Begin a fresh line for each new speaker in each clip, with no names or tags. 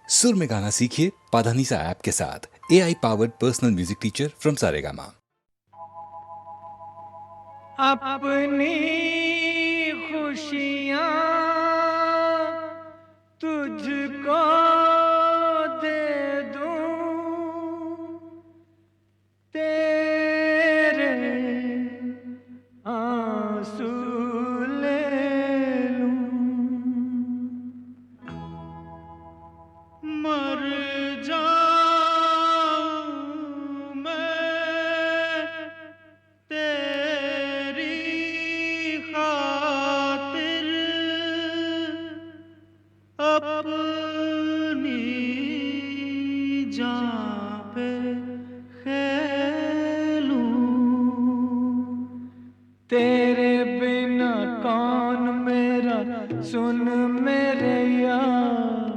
सुर में गाना सीखिए पाधानीसा ऐप के साथ। AI powered personal music teacher from Saregama.
अपनी खुशियाँ तुझको दे दूं, तेरे आंसू ले लूं, मर जाऊं मैं तेरी खातिर, अपनी जान पे खेलूं, तेरे बिना कौन मेरा, सुन मेरे यार,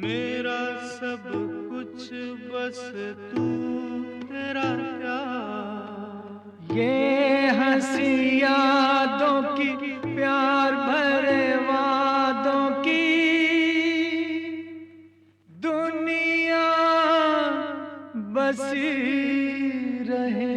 मेरा सब कुछ बस तू, तेरा प्यार। ये हंसी यादों की, प्यार भरे वादों की दुनिया बसी रहे।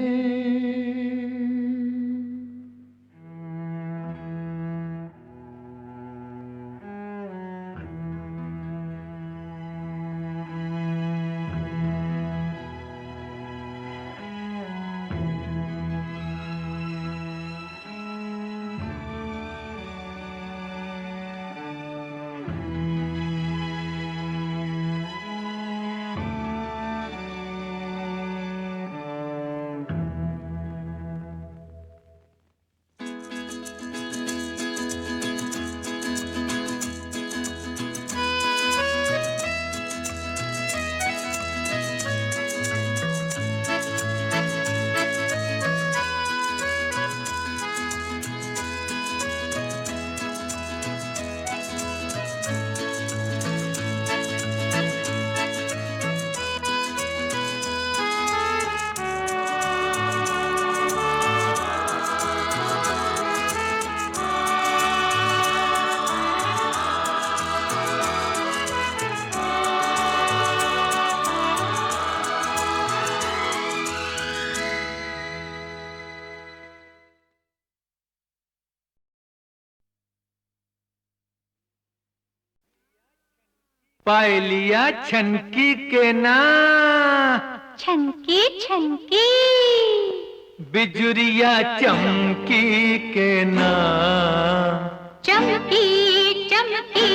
पायलिया छनकी के ना,
छनकी छनकी
बिजुरिया चमकी के ना,
चमकी चमकी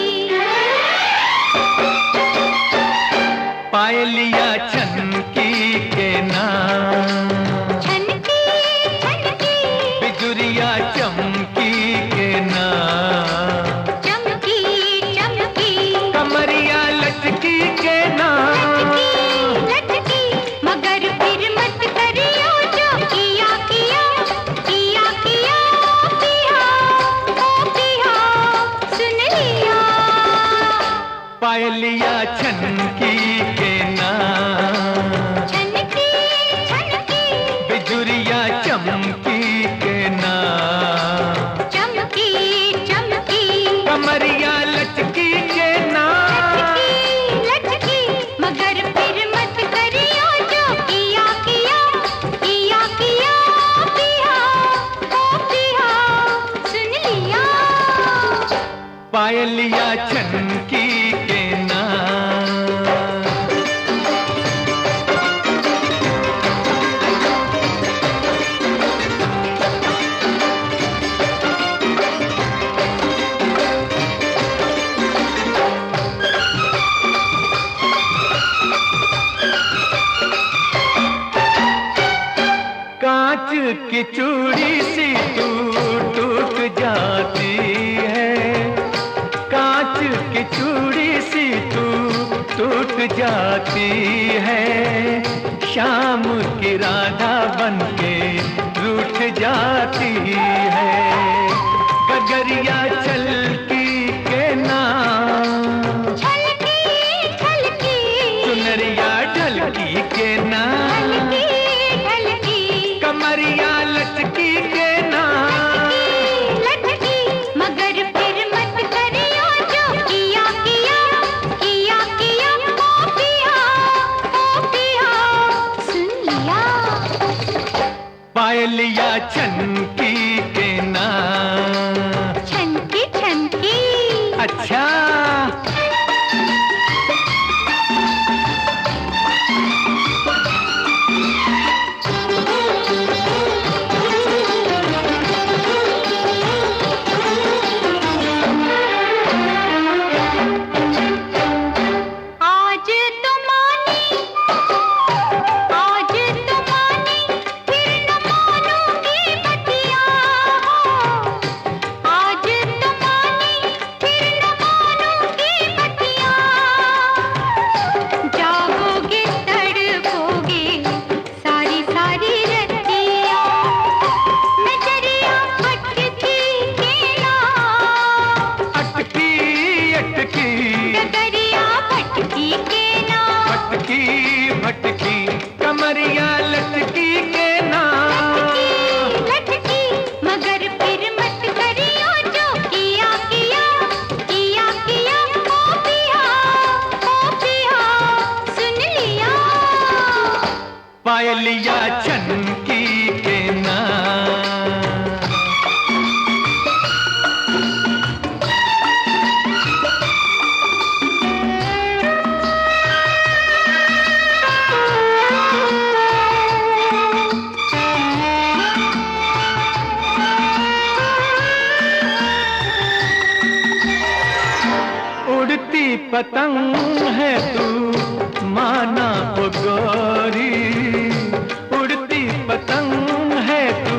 पायलिया छनकी के ना,
छनकी छनकी
बिजुरिया चमकी के ना,
चमकी चमकी
कमरिया लचकी के ना,
लचकी मगर फिर मत करियो जो किया किया किया किया किया ओ किया, सुन लिया।
पायलिया छनकी के ना,
छनकी छनकी
बिजुरिया चमकी के ना,
चमकी चमकी
कमरिया लचकी के ना,
लचकी मगर फिर मत करियो जो किया किया किया किया किया ओ किया, सुन लिया।
पायलिया छनकी के ना। कांच की चूड़ी सी टूट टूट जाती है, कांच की चूड़ी सी टूट जाती है, शाम की राधा बनके रूठ जाती है, गगरिया छलकी के ना,
छलकी छलकी
सुनरिया ढलकी के ना,
ढलकी ढलकी
कमरिया लचकी के ना,
लचकी मगर फिर मत करियो जो किया किया किया किया
छनकी के ना।
छनकी छनकी।
अच्छा
आज तो मानी, आज तो मानी, फिर न मानूंगी बतिया। आज तो मानी, फिर न मानूंगी बतिया। जागोगे तड़पोगे सारी सारी रतिया। नजरिया अटकी के ना,
अटकी अटकी
डगरिया भटकी के ना।
भटकी भटकी कमरिया लटकी के ना।
लटकी मगर फिर मत करियो जो किया किया किया किया। ओ पिया सुन लिया।
पायलिया छनकी के ना। उड़ती पतंग है तू माना ओ गोरी। उड़ती पतंग है तू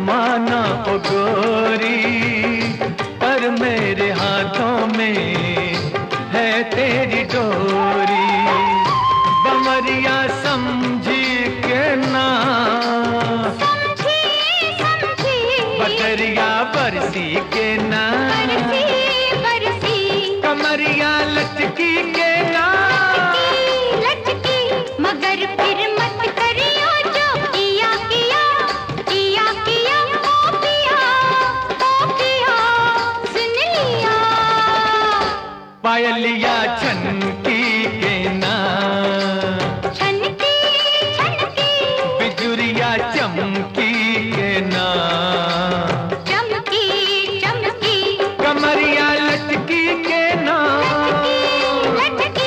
माना ओ गोरी। पर मेरे हाथों में है तेरी डोरी। बमरिया समझी के ना।
समझी समझी
बदरिया बरसी के ना।
बरसी बरसी
कमरिया लटकी के ना।
लटकी मगर फिर मत करियो जो किया किया किया किया। ओ पिया सुन लिया।
पायलिया छनकी के ना।
छनकी छनकी
बिजुरिया चमकी के ना।
चमकी चमकी
कमरिया लटकी के ना।
लटकी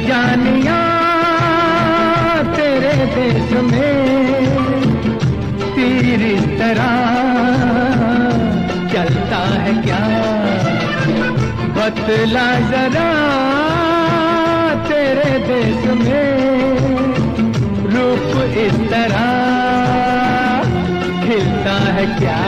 जानिया तेरे देश में तीर इस तरह चलता है क्या, बतला जरा तेरे देश में रूप इस तरह खिलता है क्या।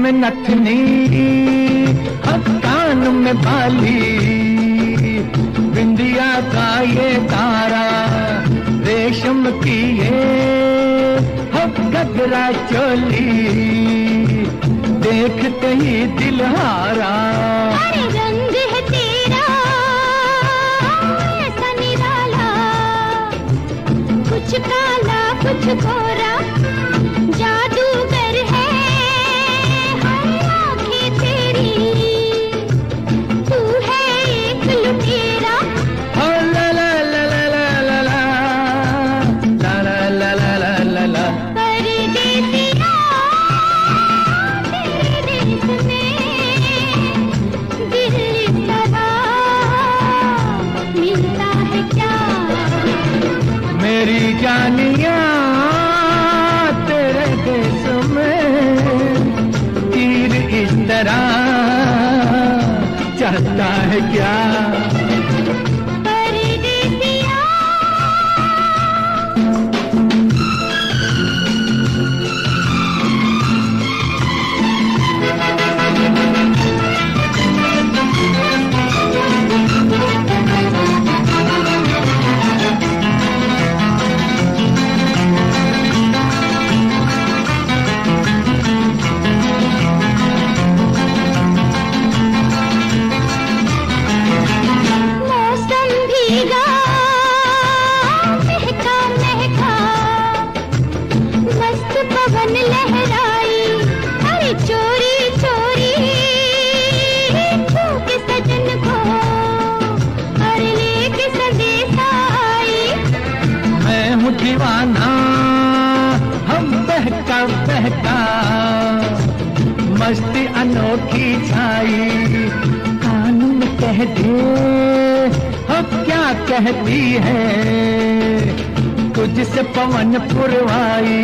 में नथनी, कान में बाली, बिंदिया का ये तारा, रेशम की ये घगरा चोली, देखते ही दिल हारा।
अरे रंग है तेरा ऐसा निराला, कुछ काला कुछ गोरा, जादूगर है हर आँखें तेरी, तू है एक लुटेरा।
ओ ला ला ला ला ला ला ला ला ला ला ला ला ला।
परदेसिया तेरे देश में दिल इस तरह मिलता है क्या?
मेरी जानिया तेरे देश में तीर इस तरह चलता है क्या?
परदेसिया मौसम भीगा महका महका, मस्त पवन लहराई, अरे चोरी चोरी छू के सजन को, अरे लेके संदेशा आई।
मैं हूँ दीवाना हम बहका बहका, मस्ती अनोखी छाई, कानून कह दे अब क्या कहती है, तुझसे पवन पुरवाई।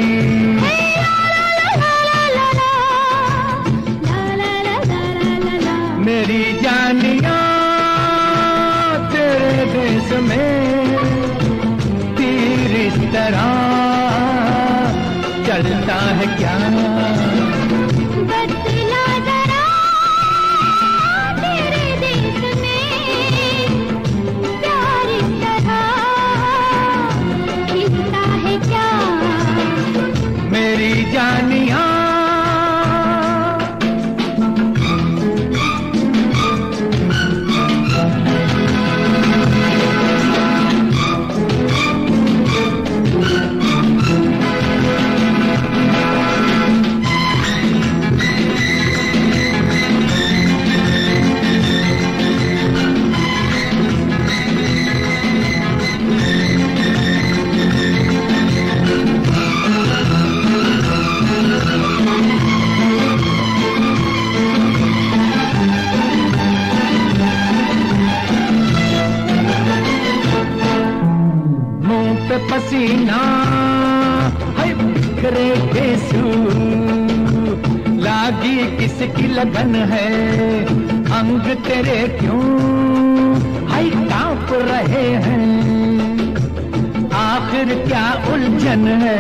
मेरी जानिया तेरे देश में तीर इस तरह चलता है क्या?
बदला जरा तेरे देश में प्यार इस तरह खिलता है क्या?
मेरी जानिया मुंह पे पसीना है बिखरे केसू, लागी किसकी लगन है, अंग तेरे क्यों हाय कांप रहे हैं, आखिर क्या उलझन है?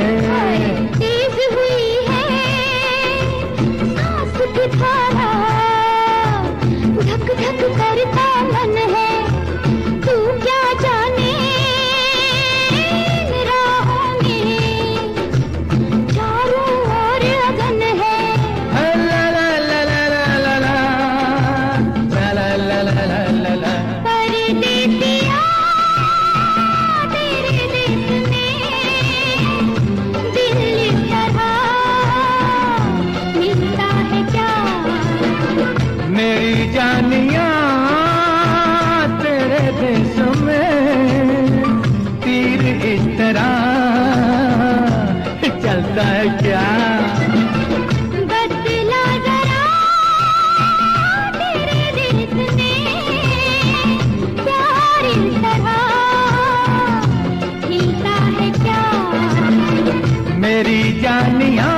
तेज हुई है सांस की धारा, धक धक करता मन है, तू क्या जाने इन राहों में चारों ओर अगन है।
ला ला ला ला ला ला ला ला ला ला ला ला।
परदेसिया तेरे देश में दिल इस तरह मिलता है क्या?
मेरी जानिया तेरे देश में तीर इस तरह चलता है क्या?
बदला जरा तेरे देश में प्यार इस तरह खिलता है क्या?
मेरी जानिया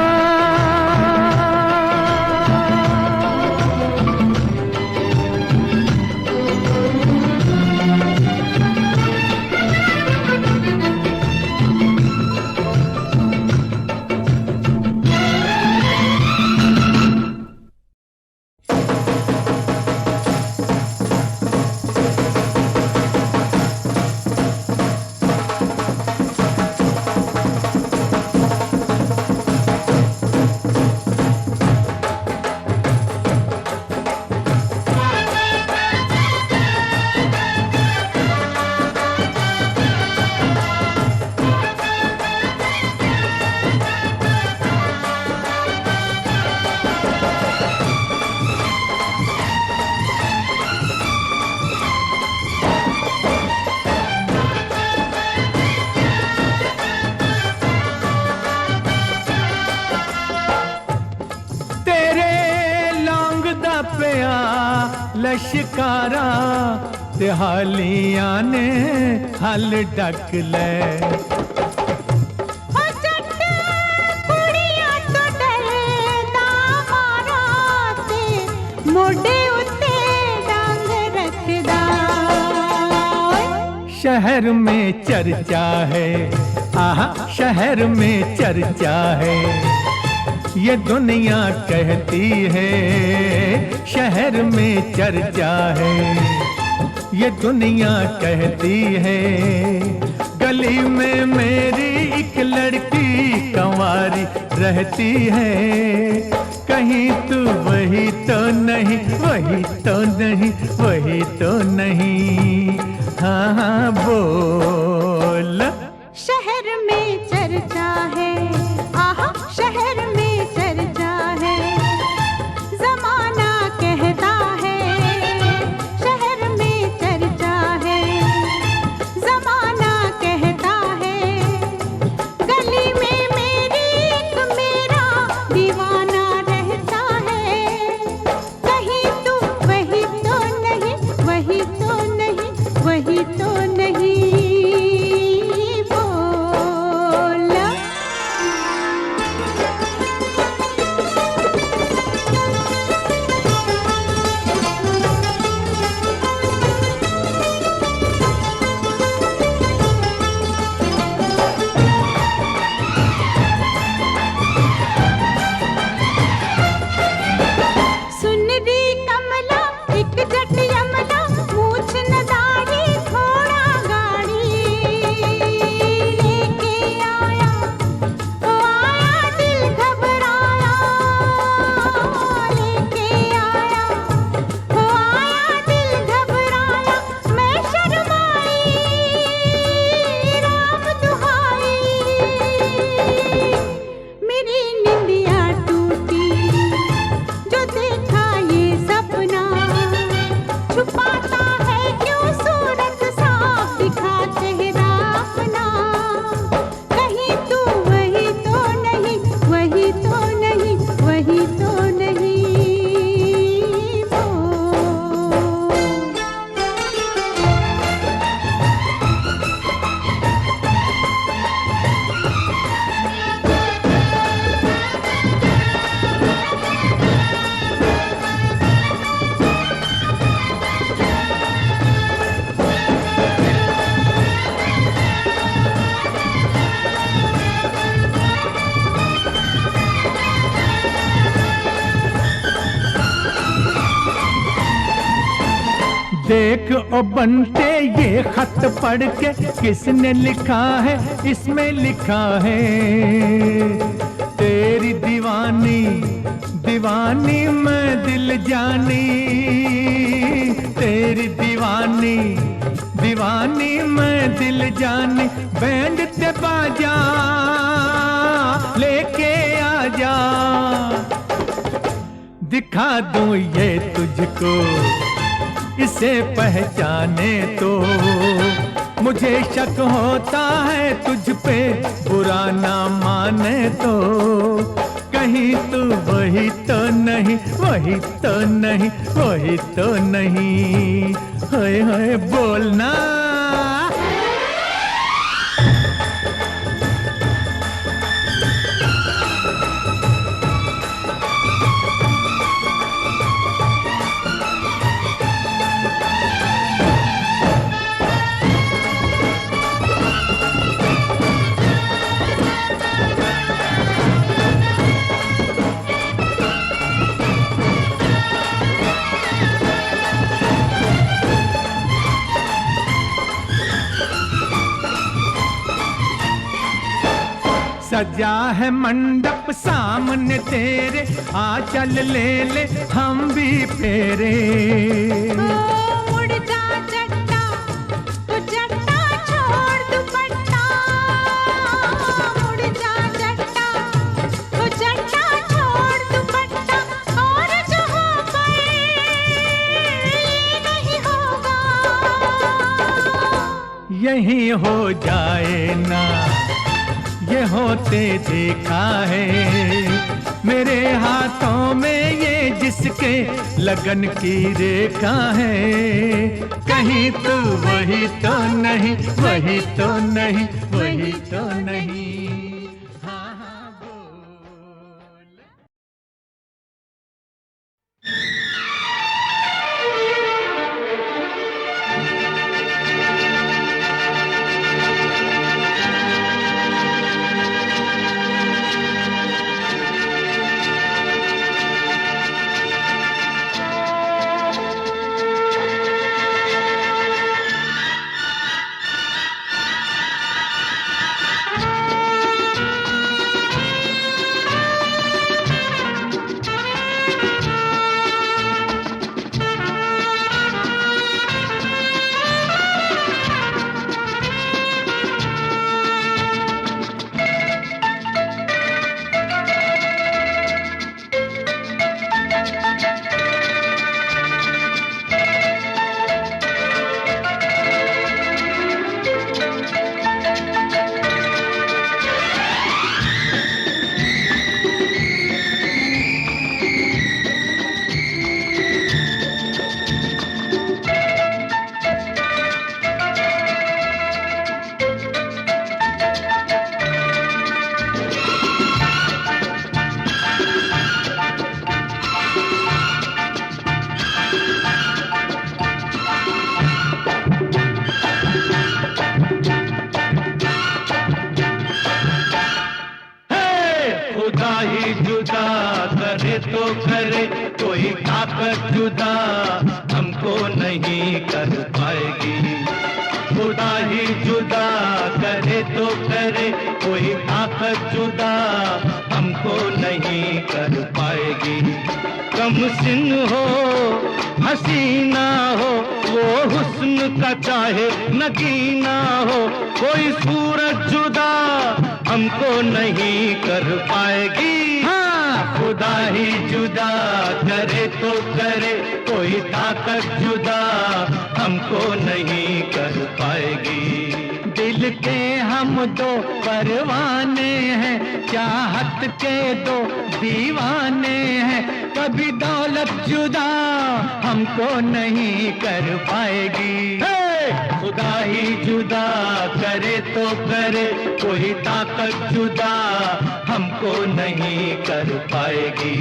लश्कारा ते हालियां ने हल डक ले।
ओ जट कुड़ियां तो डरदा मारा ते मोढे उत्ते डांग रखदा।
शहर में चर्चा है, आहा शहर में चर्चा है, ये दुनिया कहती है। शहर में चर्चा है, ये दुनिया कहती है। गली में मेरी एक लड़की कंवारी रहती है। कहीं तू वही तो नहीं, वही तो नहीं, वही तो नहीं। हाँ हाँ बोल।
शहर में चर्चा है, आहा शहर में चर्चा है, जमाना कहता है। शहर में चर्चा है, जमाना कहता है। गली में मेरी एक मेरा दीवाना रहता है। कहीं तू वही तो नहीं, वही तो नहीं, वही तो नहीं।
देख ओ बंटे ये खत पढ़ के किसने लिखा है, इसमें लिखा है तेरी दीवानी दीवानी मैं दिल जानी, तेरी दीवानी दीवानी मैं दिल जानी। बैंड ते बाजा लेके आजा, दिखा दूं ये तुझको इसे पहचाने तो। मुझे शक होता है तुझ पे बुरा ना माने तो। कहीं तू वही तो नहीं, वही तो नहीं, वही तो नहीं। हाय हाय बोलना। सजा है मंडप सामने तेरे, आ चल ले ले हम भी फेरे।
मुड़ जा जट्टा तू जट्टा छोड़ दुपट्टा, मुड़ जा जट्टा तू जट्टा छोड़ दुपट्टा। और जो हो गए नहीं होगा,
यही हो जाए ना ये होते देखा है। मेरे हाथों में ये जिसके लगन की रेखा है, कहीं तो वही तो नहीं, वही तो नहीं, वही तो नहीं। हाँ हाँ बोल। खुदा ही जुदा करे तो करे, कोई ताकत जुदा हमको नहीं कर पाएगी। खुदा ही जुदा करे तो करे, कोई ताकत जुदा हमको नहीं कर पाएगी। कम सिन हो हसीना हो, वो हुस्न का चाहे नगीना हो, कोई सूरत जुदा हमको नहीं कर पाएगी। हाँ, खुदा ही जुदा करे तो करे, कोई ताकत जुदा हमको नहीं कर पाएगी। दिल के हम दो परवाने हैं, चाहत के दो दीवाने हैं, कभी दौलत जुदा हमको नहीं कर पाएगी। खुदा ही जुदा करे तो करे, कोई ताकत जुदा हमको नहीं कर पाएगी।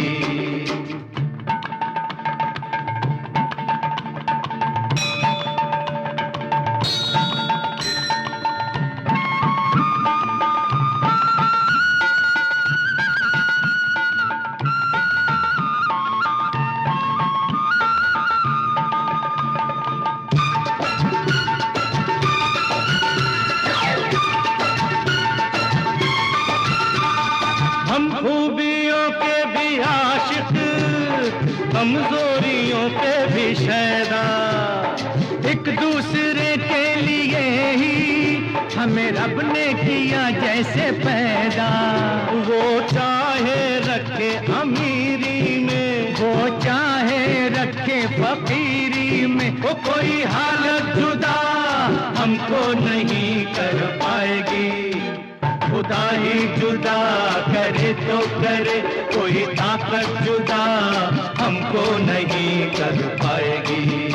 खूबियों के भी आशिक, कमजोरियों के भी शैदा, एक दूसरे के लिए ही हमें रब ने किया जैसे पैदा। वो चाहे रखे अमीरी में, वो चाहे रखे फकीरी में, वो कोई हालत जुदा हमको नहीं कर पाएगी। खुदा ही जुदा करे तो करे, कोई ताकत जुदा हमको नहीं कर पाएगी।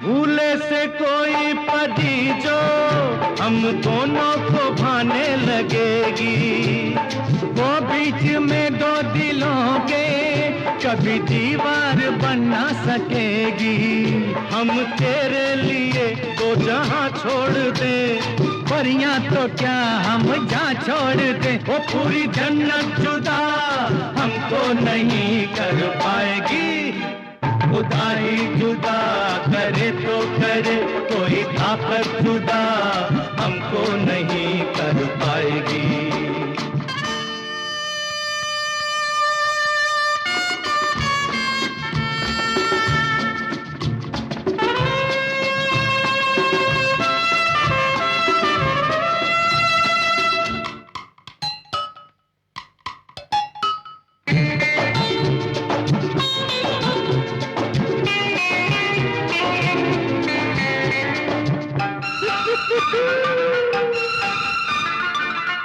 भूले से कोई पदी जो हम दोनों को भाने लगेगी, वो बीच में दो दिलों के कभी दीवार बन ना सकेगी। हम तेरे लिए तो जहां छोड़ दे, परियां तो क्या हम जा छोड़ दे, वो पूरी जन्नत जुदा हमको नहीं कर पाएगी। खुदा ही जुदा करे तो करे, कोई ताकत जुदा हमको नहीं कर पाएगी।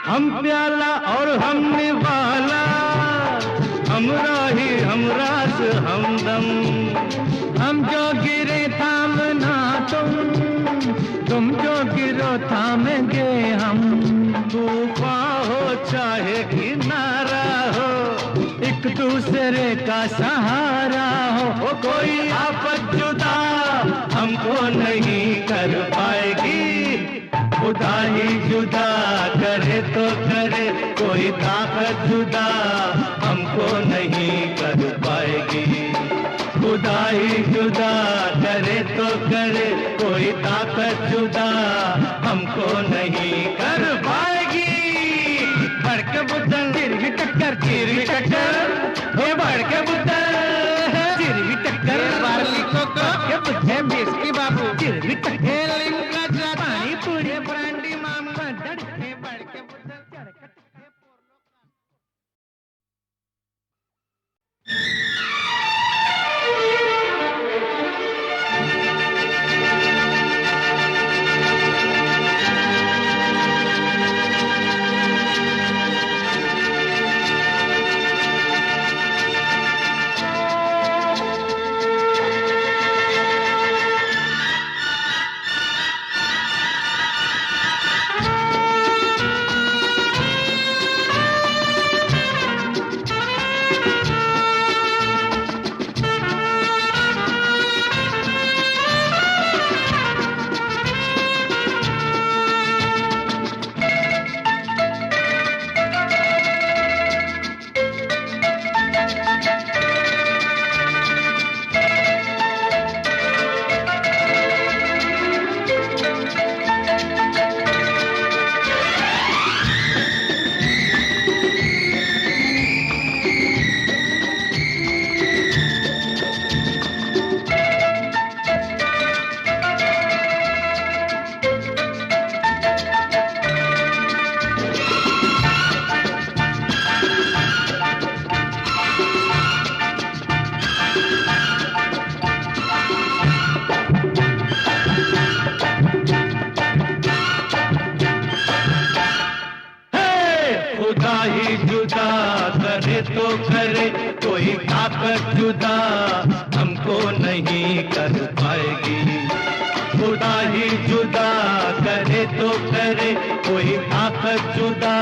हम प्याला और हम निवाला, हमरा ही हमरास हमदम। हम जो गिरे थामना तुम जो गिरो थामेंगे हम। तूफान हो चाहे किनारा हो, एक दूसरे का सहारा हो। कोई आफत जुदा हमको नहीं कर पाएगी, खुदा ही जुदा करे तो करे, कोई ताकत जुदा हमको नहीं कर पाएगी। खुदा ही जुदा करे तो करे, कोई ताकत जुदा हमको नहीं कर पाएगी। बड़के बुद्धन चिरवी टक्कर, चिरवी टक्कर, हे बड़के बुद्धन चिरवी टक्कर। बारली को के बुद्धे बेसकी बाबू चिरवी टक्कर। लिंगा जा पानी पूरी ब्रांडी मामा डड़के बड़के बुद्धन चढ़के तो करे, कोई ताकत जुदा हमको नहीं कर पाएगी। खुदा ही जुदा करे तो करे, कोई ताकत जुदा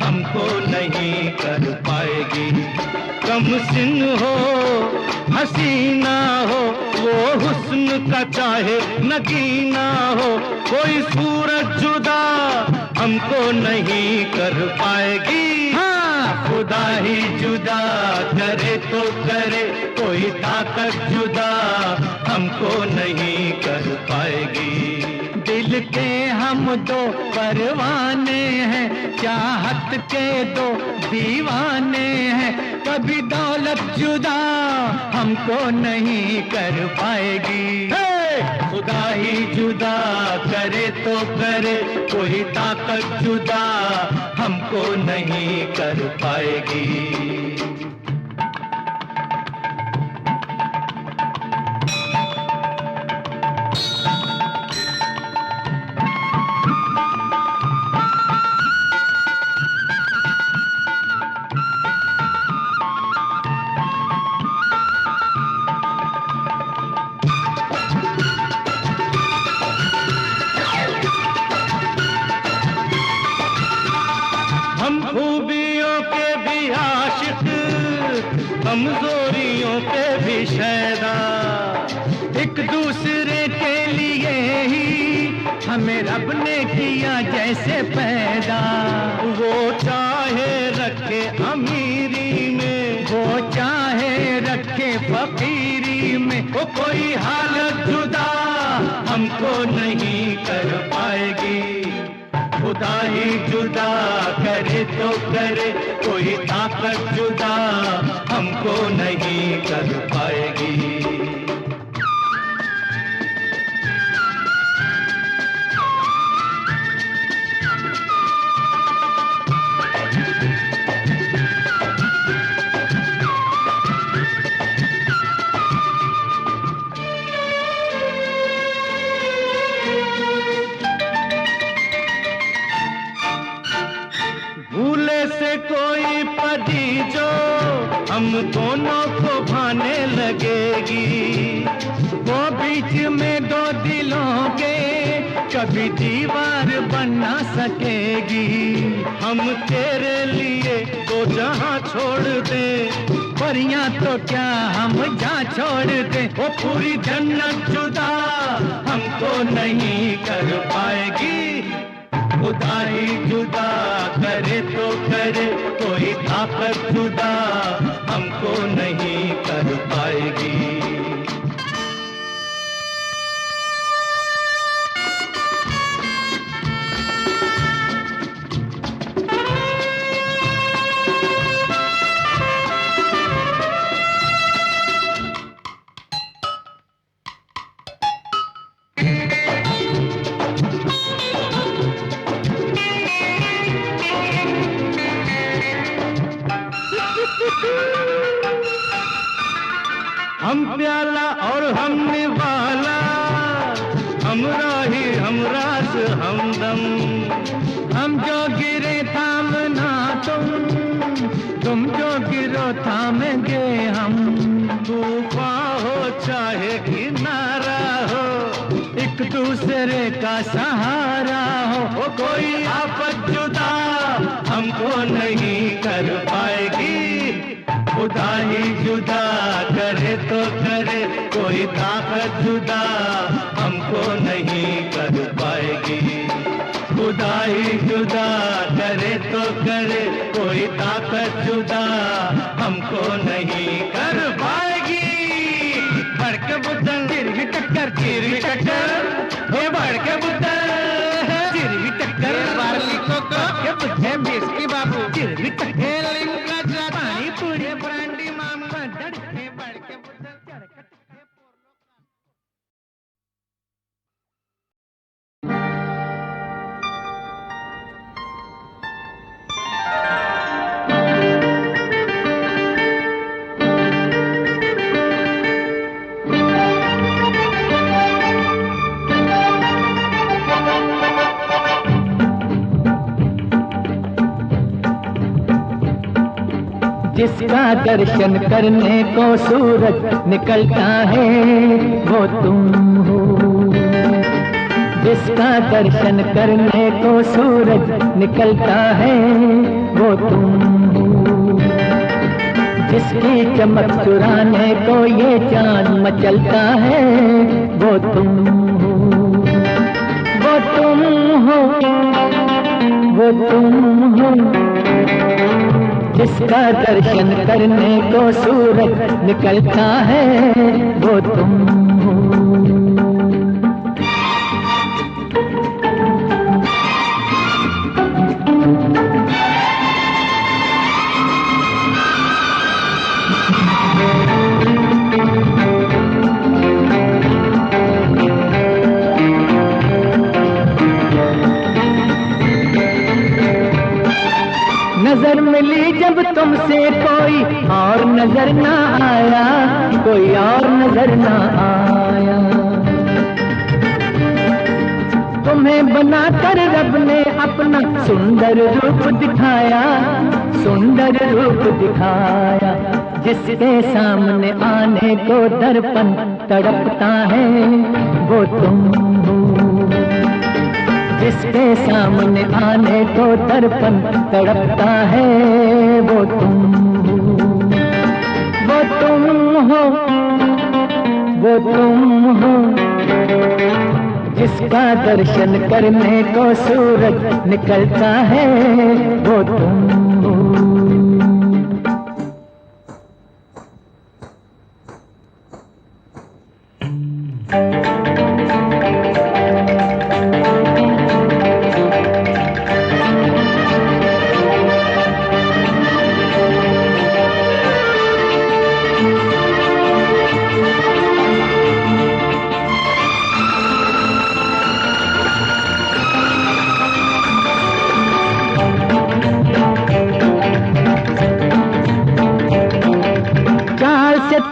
हमको नहीं कर पाएगी। कम सिन हो हसीना हो, वो हुस्न का चाहे नगीना हो, कोई सूरत जुदा हमको नहीं कर पाएगी। खुदा ही जुदा करे तो करे, कोई ताकत जुदा हमको नहीं कर पाएगी। दिल के हम दो परवाने हैं, चाहत के दो दीवाने हैं, कभी दौलत जुदा हमको नहीं कर पाएगी। खुदा ही जुदा करे तो करे, कोई ताकत जुदा हमको नहीं कर पाएगी। खूबियों के भी आशिक, कमजोरियों के भी शैदा, एक दूसरे के लिए ही हमें रब ने किया जैसे पैदा। वो चाहे रखे अमीरी में, वो चाहे रखे फकीरी में, वो कोई हालत जुदा हमको नहीं कर पाएगी। खुदा ही जुदा करे तो करे, कोई ताकत जुदा हमको नहीं कर पाएगी। कभी दीवार बन ना सकेगी। हम तेरे लिए तो जहां छोड़ दे, परियां तो क्या हम जा छोड़ दे। वो पूरी जन्नत जुदा हमको नहीं कर पाएगी। खुदा ही जुदा करे तो करे, कोई ताकत जुदा हमको नहीं कर पाएगी। हम प्याला और हम निवाला, हमरा ही हमराज हमदम। हम जो गिरे थामना तुम जो गिरो थामेंगे हम। तूफान हो चाहे किनारा हो, एक दूसरे का सहारा हो। कोई आफत जुदा हमको नहीं कर पाएगी। खुदा ही जुदा करे तो करे, कोई ताकत जुदा हमको नहीं कर पाएगी। खुदा ही जुदा करे तो करे, कोई ताकत जुदा हमको नहीं कर पाएगी। बड़के बुद्धन चिरवी टक्कर, चिरवी टक्कर, हे बड़के बुद्धन चिरवी टक्कर। बारली को के बुद्धे बिस्की बाबू चिरवी टक्कर। लिंगा पानी पूरी ब्रांडी मामा डड़के बड़के बुद्धन चढ़कट।
जिसका दर्शन करने को सूरज निकलता है वो तुम हो। जिसका दर्शन करने को सूरज निकलता है वो तुम हो। जिसकी चमक चुराने को ये चांद मचलता है वो तुम हो। वो तुम हो, वो तुम हो। जिसका दर्शन करने को सूरज निकलता है वो तुम हो। नजर मिली जब तुमसे कोई और नजर ना आया, कोई और नजर ना आया। तुम्हें बनाकर रब ने अपना सुंदर रूप दिखाया, सुंदर रूप दिखाया। जिसके सामने आने को दर्पण तड़पता है वो तुम हो। जिसके सामने आने को दर्पण तड़पता है वो तुम हो। वो तुम हो, वो तुम हो। जिसका दर्शन करने को सूरज निकलता है वो तुम हो।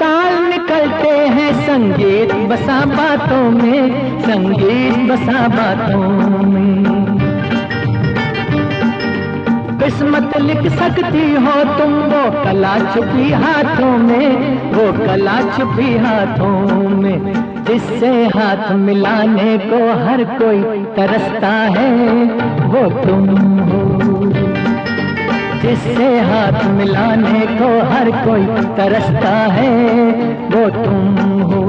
ताल निकलते हैं संगीत बसा बातों में, संगीत बसा बातों में। किस्मत लिख सकती हो तुम वो कला छुपी हाथों में, वो कला छुपी हाथों में। जिससे हाथ मिलाने को हर कोई तरसता है वो तुम हो। जिससे हाथ मिलाने को हर कोई तरसता है वो तुम हो।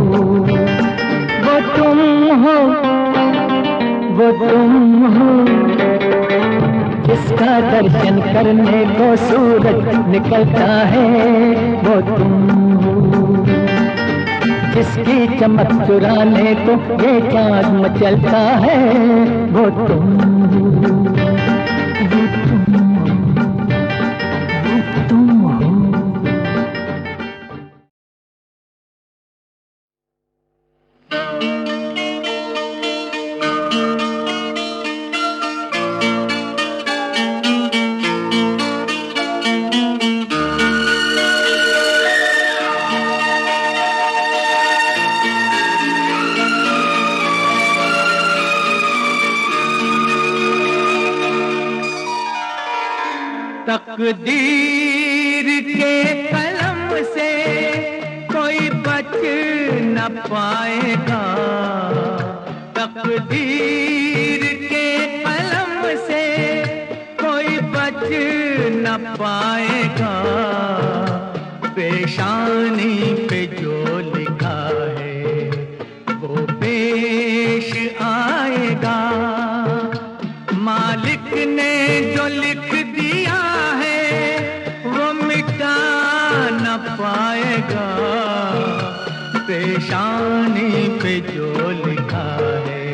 वो तुम हो, वो तुम हो, जिसका दर्शन करने को सूरज निकलता है वो तुम हो। जिसकी चमक चुराने को ये चाँद मचलता है वो तुम हो। वो तुम हो, वो तुम हो।
तकदीर के कलम से कोई बच न पाएगा। तकदीर के कलम से कोई बच न पाएगा। पेशानी पे जो लिखा है वो पेश आएगा। मालिक ने जो लिख दिया है वो मिटा न पाएगा। पेशानी पे जो लिखा है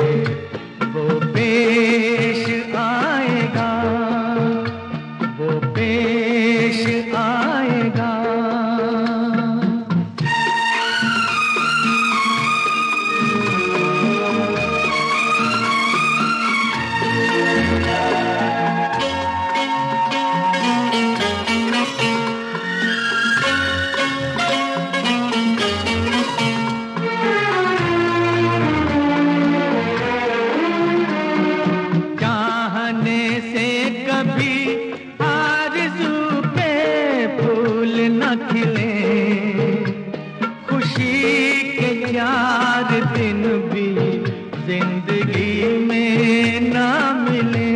वो पेश आएगा, वो पेश आएगा। दिन भी जिंदगी में ना मिले।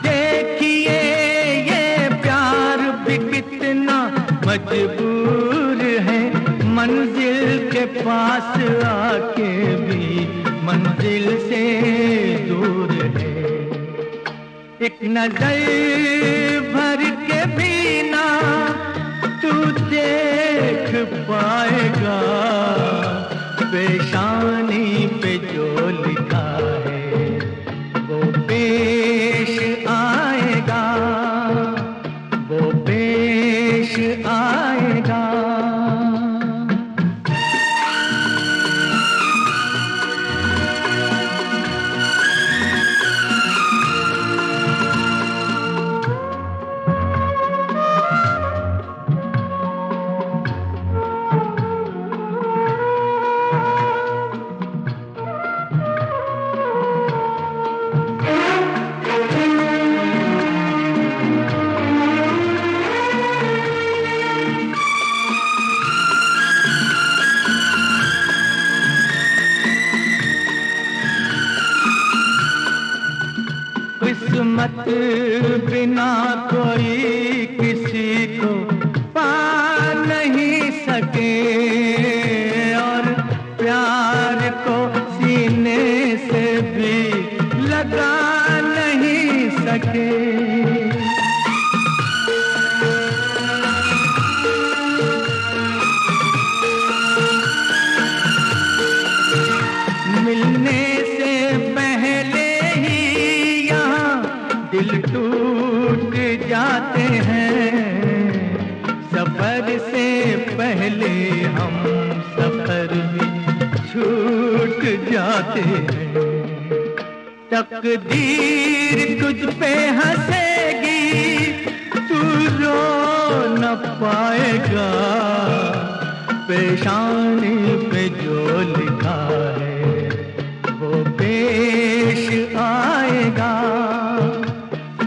देखिए ये प्यार भी कितना मजबूर है। मंजिल के पास आके भी मंजिल से दूर है। एक नजर भर के भी ना तू देख पाएगा। पेशानी पे जो लिखा है वो पेश आएगा, वो पेश आएगा। किस्मत बिना कोई किसी को पा नहीं सके और प्यार को सीने से भी लगा नहीं सके। मिलने से पहले ही यहाँ दिल टूट जाते हैं। सफर से पहले हम सफर भी छूट जाते हैं। तकदीर तुझ पे हंसेगी, तू रो न पाएगा। पेशानी पे जो लिखा है वो पेश आएगा,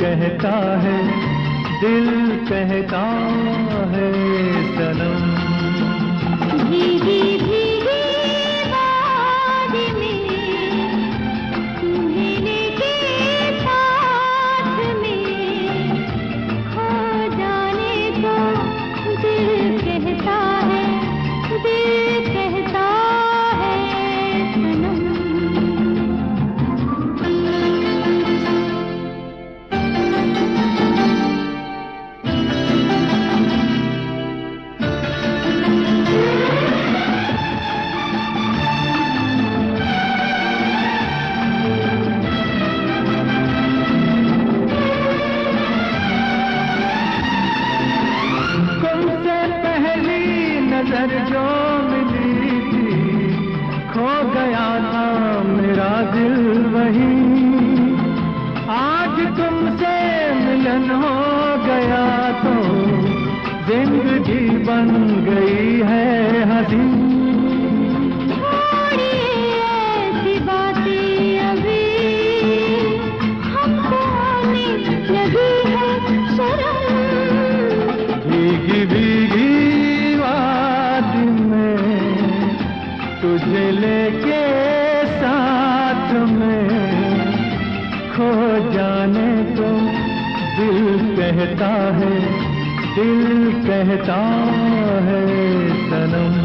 कहता है, दिल कहता है सनम।
भीगी भीगी वादी में तुम्हें लेके साथ में, खो जाने को दिल कहता है, दिल कहता है सनम।
नजर जो मिली थी, खो गया था मेरा दिल वही। आज तुमसे मिलन हो गया तो जिंदगी बन गई है हंसी।
छोड़िए ऐसी बातें अभी, हमको आने लगी है शर्म।
भीगी भीगी तुझे लेके साथ में, खो जाने को दिल कहता है, दिल कहता है सनम।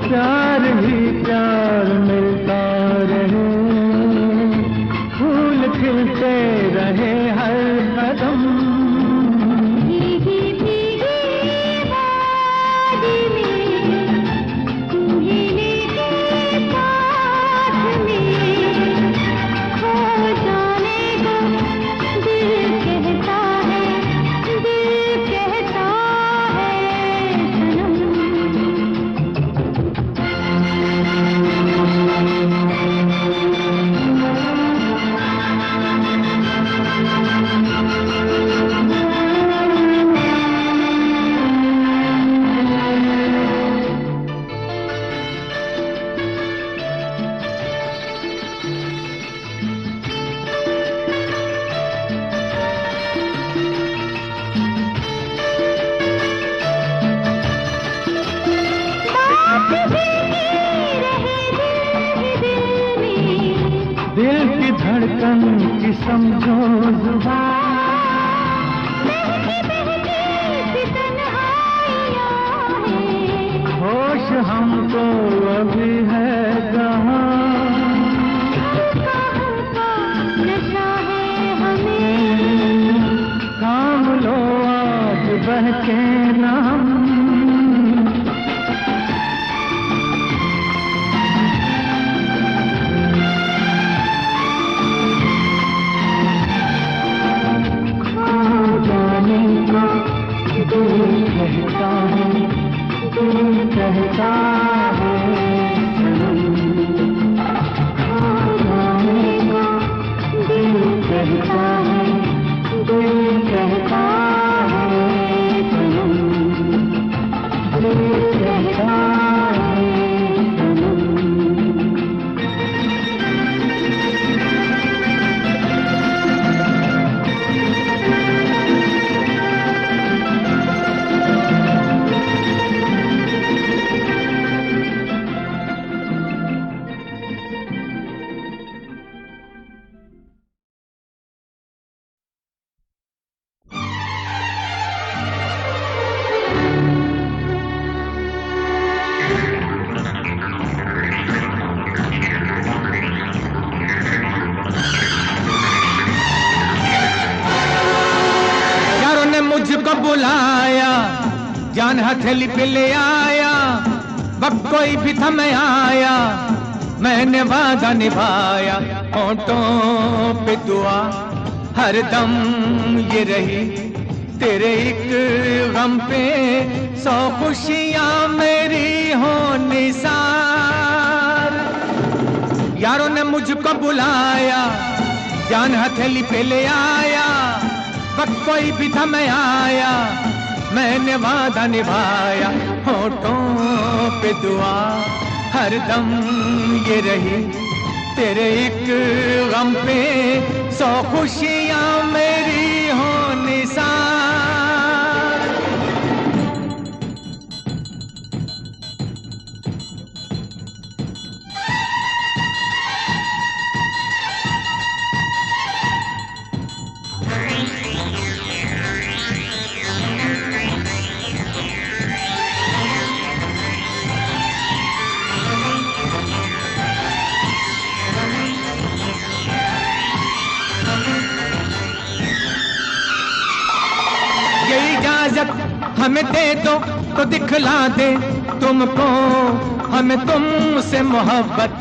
प्यार ही प्यार मिलता रहे, फूल खिलते रहे हर कदम।
भीगी भीगी वादी में तुम्हें लेके साथ में, खो जाने को दिल कहता है, दिल कहता है सनम।
दिल की धड़कन की समझो जुबान, होश हमको अभी है कहाँ,
नशा है हमें,
थाम लो आज बहके ना हम। दिल कहता है, दिल कहता है सनम।
खो जाने को
दिल कहता है, दिल कहता है सनम। मुझको बुलाया, जान हथेली पे ले आया, वक्त कोई भी था मैं आया, मैंने वादा निभाया। होंठों पे दुआ हरदम ये रही, तेरे एक गम पे 100 खुशियां मेरी हो निसार। यारों ने मुझको बुलाया, जान हथेली पे ले आया, वक्त कोई भी था मैं आया, मैंने वादा निभाया। होठों पे दुआ हरदम ये रही, तेरे एक गम पे 100 खुशियां मेरी हो निसार। हमें दे दो तो दिखला दे तुमको, हमें तुमसे मोहब्बत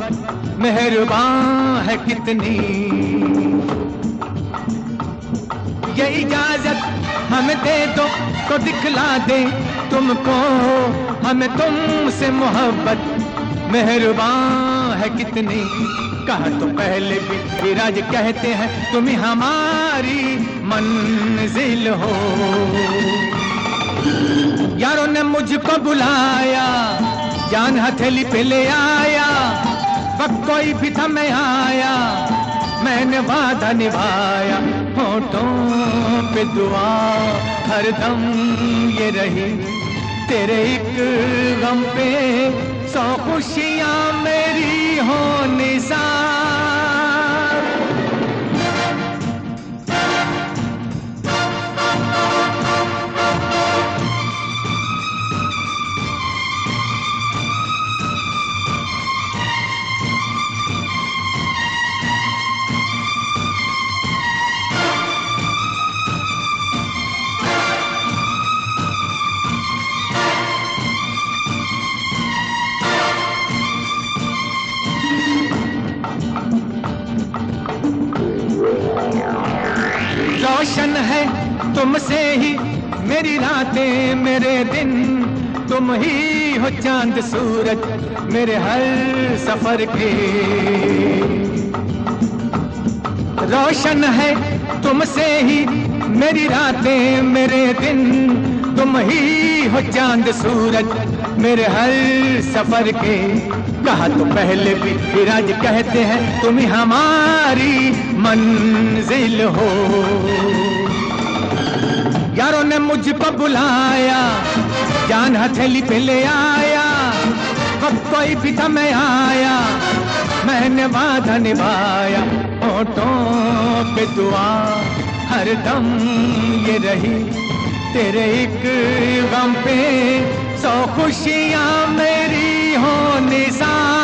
मेहरबान है कितनी। ये इजाजत हमें दे दो तो दिखला दे तुमको, हमें तुमसे मोहब्बत मेहरबान है कितनी। कहा तो पहले भी विराज कहते हैं तुम ही हमारी मंजिल हो। यारों ने मुझको बुलाया, जान हथेली पे ले आया, वक्त कोई भी था मैं आया, मैंने वादा निभाया। होठों पे दुआ हरदम ये रही, तेरे एक गम पे 100 खुशियां मेरी हो निसार। रोशन है तुमसे ही मेरी रातें मेरे दिन, तुम ही हो चांद सूरज मेरे हर सफर के। रोशन है तुमसे ही मेरी रातें मेरे दिन, तुम ही हो चांद सूरज मेरे हर सफर के। कहा तो पहले भी विराज कहते हैं तुम ही हमारी मंजिल हो। यारों ने मुझको बुलाया, जान हथेली पे ले आया, वक्त कोई भी था मैं आया, मैंने वादा निभाया। होठों पे दुआ हरदम ये रही, तेरे एक गम पे 100 खुशियां मेरी हो निसार।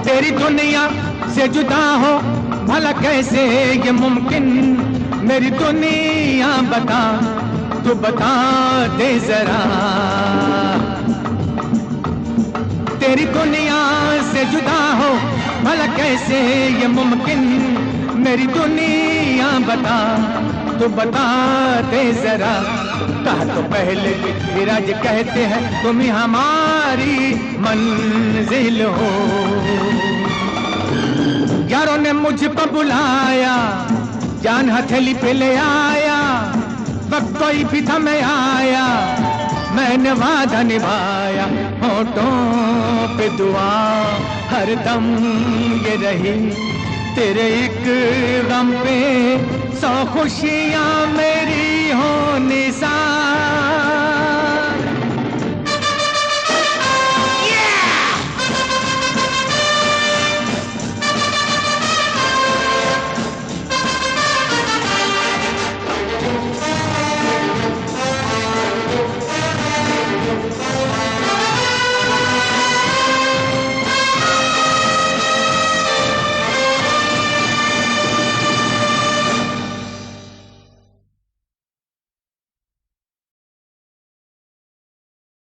तेरी दुनिया से जुदा हो भला कैसे ये मुमकिन, मेरी दुनिया बता तू बता दे जरा। तेरी दुनिया से जुदा हो भला कैसे ये मुमकिन, मेरी दुनिया बता तू बता दे जरा। कहा तो पहले भी विराज कहते हैं तुम ही हमारी मंजिल हो। यारों ने मुझको बुलाया, जान हथेली पे ले आया, वक्त कोई भी था मैं आया, मैंने वादा निभाया। होठों पे दुआ हरदम ये रही, तेरे एक गम पे 100 खुशियां मेरी